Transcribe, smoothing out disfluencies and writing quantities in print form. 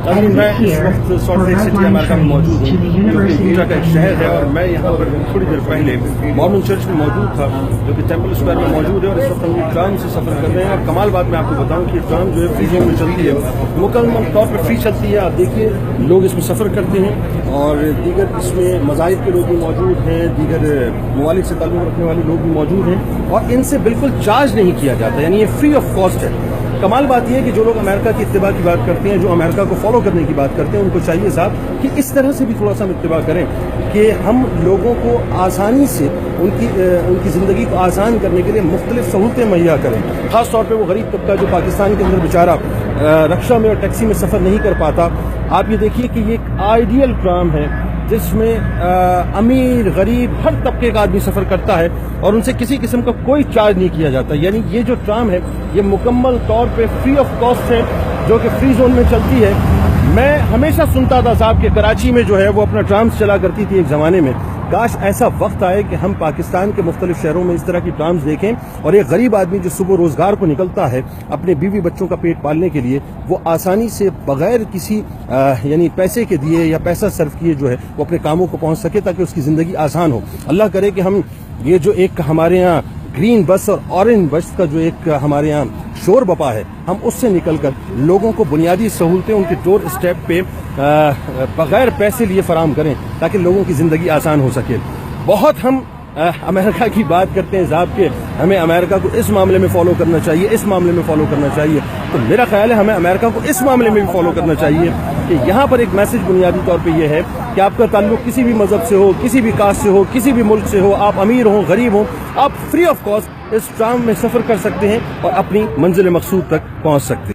میں اس وقت salt leak city امریکہ میں موجود ہوں جو کہ یوٹا کا ایک شہر ہے، اور میں یہاں پر تھوڑی دیر پہلے مارمن چرچ میں موجود تھا جو کہ ٹیمپل اسکوائر میں موجود ہے، اور اس وقت ہم ٹرام سے سفر کر رہے ہیں۔ اور کمال بات میں آپ کو بتاؤں کہ ٹرام جو ہے فری زون میں چلتی ہے، مکمل طور پر فری چلتی ہے۔ آپ دیکھیے لوگ اس میں سفر کرتے ہیں، اور دیگر اس میں مذاہب کے لوگ بھی موجود ہیں، دیگر ممالک سے تعلق رکھنے والے لوگ بھی موجود ہیں، اور ان سے بالکل چارج نہیں کیا جاتا، یعنی یہ فری آف کاسٹ ہے۔ کمال بات یہ ہے کہ جو لوگ امریکہ کی اتباع کی بات کرتے ہیں، جو امریکہ کو فالو کرنے کی بات کرتے ہیں، ان کو چاہیے صاحب کہ اس طرح سے بھی تھوڑا سا اتباع کریں کہ ہم لوگوں کو آسانی سے ان کی زندگی کو آسان کرنے کے لیے مختلف سہولتیں مہیا کریں۔ خاص طور پہ وہ غریب طبقہ جو پاکستان کے اندر بیچارہ رکشا میں اور ٹیکسی میں سفر نہیں کر پاتا۔ آپ یہ دیکھیے کہ یہ ایک آئیڈیل ٹرام ہے جس میں امیر غریب ہر طبقے کا آدمی سفر کرتا ہے، اور ان سے کسی قسم کا کوئی چارج نہیں کیا جاتا۔ یعنی یہ جو ٹرام ہے یہ مکمل طور پہ فری آف کاسٹ ہے، جو کہ فری زون میں چلتی ہے۔ میں ہمیشہ سنتا تھا صاحب کہ کراچی میں جو ہے وہ اپنا ٹرامز چلا کرتی تھی ایک زمانے میں۔ کاش ایسا وقت آئے کہ ہم پاکستان کے مختلف شہروں میں اس طرح کی ٹرامز دیکھیں، اور ایک غریب آدمی جو صبح روزگار کو نکلتا ہے اپنے بیوی بچوں کا پیٹ پالنے کے لیے، وہ آسانی سے بغیر کسی یعنی پیسے کے دیے یا پیسہ صرف کیے جو ہے وہ اپنے کاموں کو پہنچ سکے، تاکہ اس کی زندگی آسان ہو۔ اللہ کرے کہ ہم یہ جو ایک ہمارے ہاں گرین بس اور اورنج بس کا جو ایک ہمارے ہاں شور بپا ہے، ہم اس سے نکل کر لوگوں کو بنیادی سہولتیں ان کے ڈور اسٹیپ پہ بغیر پیسے لیے فراہم کریں، تاکہ لوگوں کی زندگی آسان ہو سکے۔ بہت ہم امریکہ کی بات کرتے ہیں صاحب کہ ہمیں امریکہ کو اس معاملے میں فالو کرنا چاہیے، اس معاملے میں فالو کرنا چاہیے، تو میرا خیال ہے ہمیں امریکہ کو اس معاملے میں بھی فالو کرنا چاہیے کہ یہاں پر ایک میسج بنیادی طور پہ یہ ہے کہ آپ کا تعلق کسی بھی مذہب سے ہو، کسی بھی کاسٹ سے ہو، کسی بھی ملک سے ہو، آپ امیر ہوں غریب ہوں، آپ فری آف کاسٹ اس ٹرام میں سفر کر سکتے ہیں اور اپنی منزل مقصود تک پہنچ سکتے ہیں۔